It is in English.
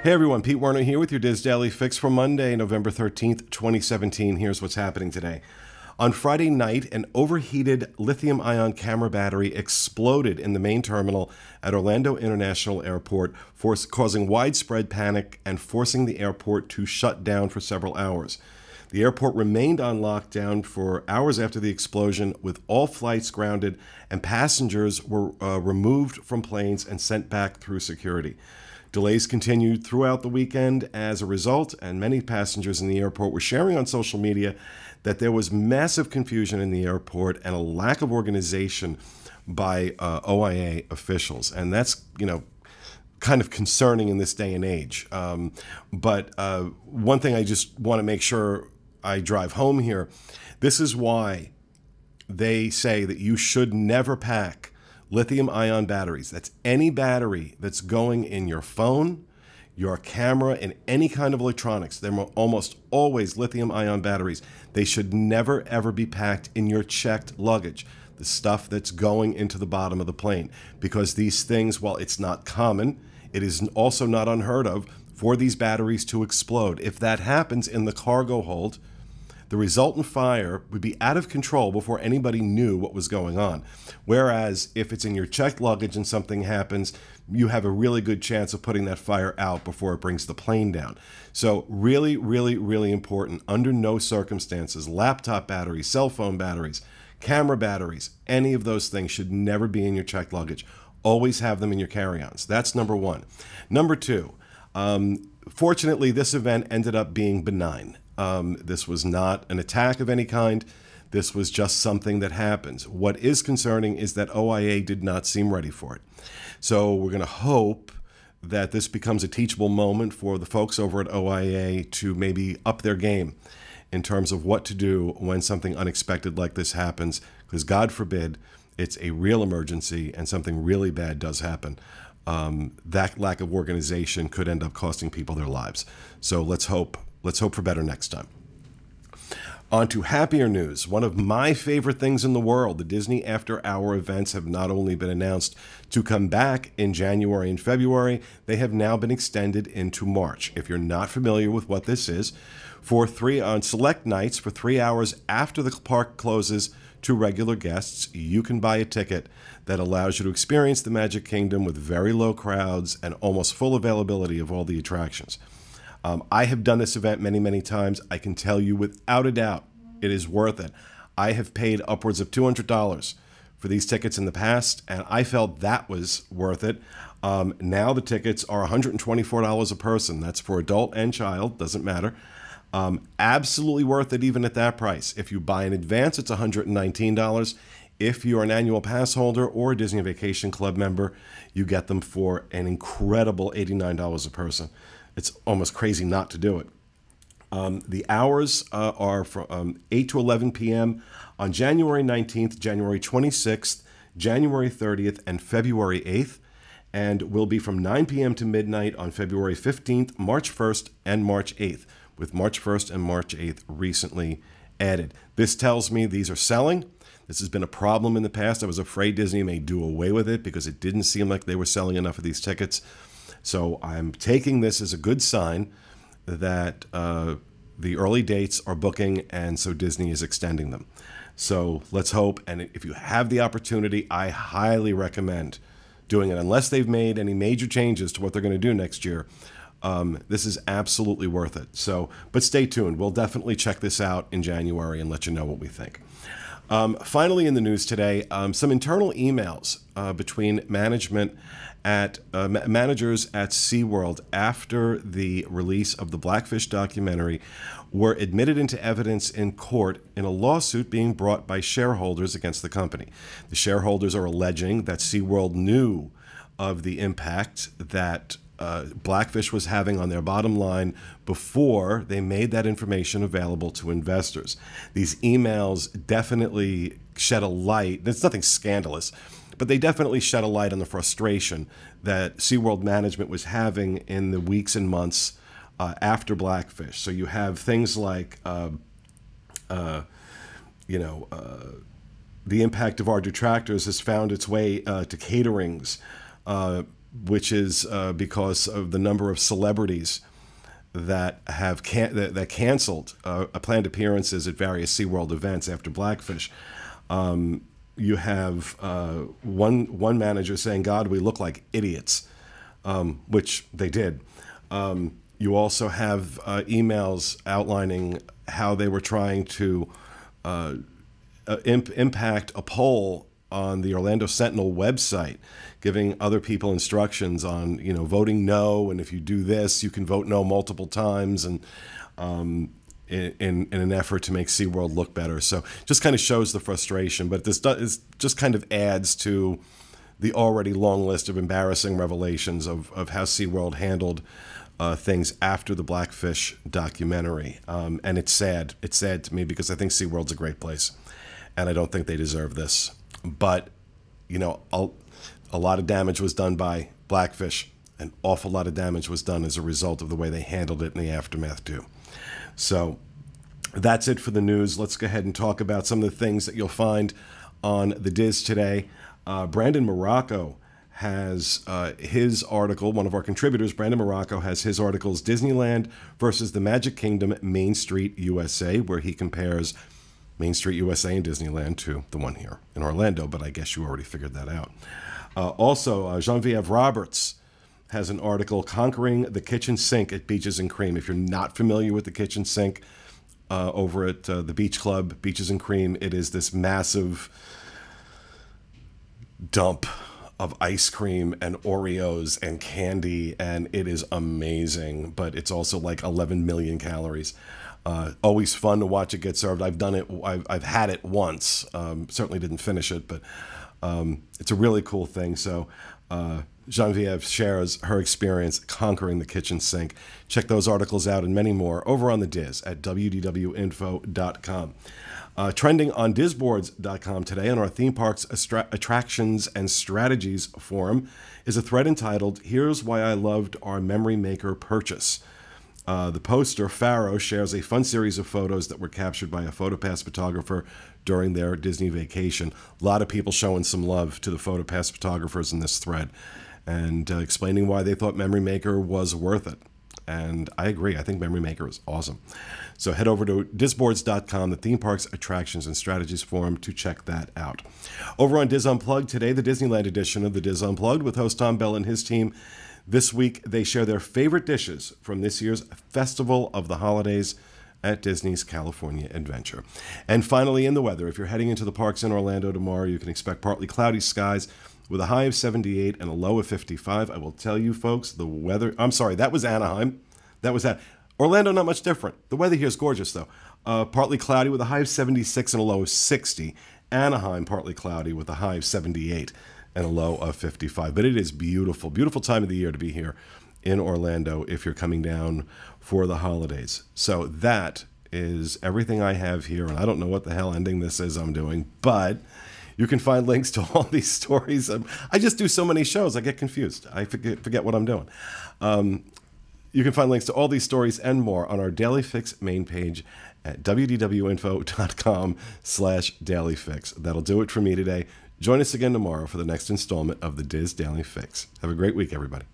Hey everyone, Pete Werner here with your Diz Daily Fix for Monday, November 13th, 2017. Here's what's happening today. On Friday night, an overheated lithium-ion camera battery exploded in the main terminal at Orlando International Airport, causing widespread panic and forcing the airport to shut down for several hours. The airport remained on lockdown for hours after the explosion, with all flights grounded, and passengers were removed from planes and sent back through security. Delays continued throughout the weekend as a result, and many passengers in the airport were sharing on social media that there was massive confusion in the airport and a lack of organization by OIA officials. And that's, kind of concerning in this day and age. But one thing I just want to make sure I drive home here, this is why they say that you should never pack lithium-ion batteries. That's any battery that's going in your phone, your camera, and any kind of electronics. They're almost always lithium-ion batteries. They should never, ever be packed in your checked luggage, the stuff that's going into the bottom of the plane. Because these things, while it's not common, it is also not unheard of for these batteries to explode. If that happens in the cargo hold, the resultant fire would be out of control before anybody knew what was going on. Whereas if it's in your checked luggage and something happens, you have a really good chance of putting that fire out before it brings the plane down. So really, really, really important. Under no circumstances, laptop batteries, cell phone batteries, camera batteries, any of those things should never be in your checked luggage. Always have them in your carry-ons. That's number one. Number two, fortunately, this event ended up being benign. This was not an attack of any kind. This was just something that happens. What is concerning is that OIA did not seem ready for it. So we're going to hope that this becomes a teachable moment for the folks over at OIA to maybe up their game in terms of what to do when something unexpected like this happens, because God forbid it's a real emergency and something really bad does happen. That lack of organization could end up costing people their lives. So let's hope for better next time. On to happier news. One of my favorite things in the world, the Disney After Hour events have not only been announced to come back in January and February, they have now been extended into March. If you're not familiar with what this is, on select nights for 3 hours after the park closes to regular guests, you can buy a ticket that allows you to experience the Magic Kingdom with very low crowds and almost full availability of all the attractions. I have done this event many, many times. I can tell you without a doubt, it is worth it. I have paid upwards of $200 for these tickets in the past, and I felt that was worth it. Now the tickets are $124 a person. That's for adult and child, doesn't matter. Absolutely worth it even at that price. If you buy in advance, it's $119. If you're an annual pass holder or a Disney Vacation Club member, you get them for an incredible $89 a person. It's almost crazy not to do it. The hours are from 8 to 11 p.m. on January 19th, January 26th, January 30th, and February 8th, and will be from 9 p.m. to midnight on February 15th, March 1st, and March 8th, with March 1st and March 8th recently added. This tells me these are selling. This has been a problem in the past. I was afraid Disney may do away with it because it didn't seem like they were selling enough of these tickets. So I'm taking this as a good sign that the early dates are booking, and so Disney is extending them. So let's hope, and if you have the opportunity, I highly recommend doing it, unless they've made any major changes to what they're going to do next year. This is absolutely worth it. So, but stay tuned. We'll definitely check this out in January and let you know what we think. Finally, in the news today, some internal emails between managers at SeaWorld after the release of the Blackfish documentary were admitted into evidence in court in a lawsuit being brought by shareholders against the company. The shareholders are alleging that SeaWorld knew of the impact that Blackfish was having on their bottom line before they made that information available to investors. These emails definitely shed a light. There's nothing scandalous, but they definitely shed a light on the frustration that SeaWorld management was having in the weeks and months after Blackfish. So you have things like, the impact of our detractors has found its way to caterings, which is because of the number of celebrities that have that canceled planned appearances at various SeaWorld events after Blackfish. You have one manager saying, "God, we look like idiots," which they did. You also have emails outlining how they were trying to impact a poll on the Orlando Sentinel website, giving other people instructions on, voting no, and if you do this, you can vote no multiple times, and in an effort to make SeaWorld look better. So just kind of shows the frustration, but this just kind of adds to the already long list of embarrassing revelations of how SeaWorld handled things after the Blackfish documentary. And it's sad. It's sad to me because I think SeaWorld's a great place, and I don't think they deserve this. But, a lot of damage was done by Blackfish. An awful lot of damage was done as a result of the way they handled it in the aftermath, too. So that's it for the news. Let's go ahead and talk about some of the things that you'll find on the Diz today. Brandon Morocco has his article. One of our contributors, Brandon Morocco, has his articles, Disneyland versus the Magic Kingdom, Main Street, USA, where he compares Main Street, USA and Disneyland to the one here in Orlando, but I guess you already figured that out. Also, Genevieve Roberts has an article, Conquering the Kitchen Sink at Beaches and Cream. If you're not familiar with the kitchen sink over at the Beach Club, Beaches and Cream, it is this massive dump of ice cream and Oreos and candy, and it is amazing, but it's also like 11 million calories. Always fun to watch it get served. I've done it. I've had it once. Certainly didn't finish it, but it's a really cool thing. So Genevieve shares her experience conquering the kitchen sink. Check those articles out and many more over on the Diz at wdwinfo.com. Trending on dizboards.com today on our theme parks attractions and strategies forum is a thread entitled, Here's Why I Loved Our Memory Maker Purchase. The poster, Pharaoh, shares a fun series of photos that were captured by a PhotoPass photographer during their Disney vacation. A lot of people showing some love to the PhotoPass photographers in this thread and explaining why they thought Memory Maker was worth it. And I agree. I think Memory Maker is awesome. So head over to dizboards.com, the theme parks attractions and strategies forum, to check that out. Over on Diz Unplugged today, the Disneyland edition of the Diz Unplugged with host Tom Bell and his team. This week, they share their favorite dishes from this year's Festival of the Holidays at Disney's California Adventure. And finally, in the weather, if you're heading into the parks in Orlando tomorrow, you can expect partly cloudy skies with a high of 78 and a low of 55. I will tell you, folks, the weather... I'm sorry, that was Anaheim. That was that. Orlando, not much different. The weather here is gorgeous, though. Partly cloudy with a high of 76 and a low of 60. Anaheim, partly cloudy with a high of 78 and a low of 55. But it is beautiful, beautiful time of the year to be here in Orlando if you're coming down for the holidays. So that is everything I have here, and I don't know what the hell ending this is I'm doing, but you can find links to all these stories. I just do so many shows, I get confused. I forget what I'm doing. You can find links to all these stories and more on our Daily Fix main page at wdwinfo.com/dailyfix. That'll do it for me today. Join us again tomorrow for the next installment of the Diz Daily Fix. Have a great week, everybody.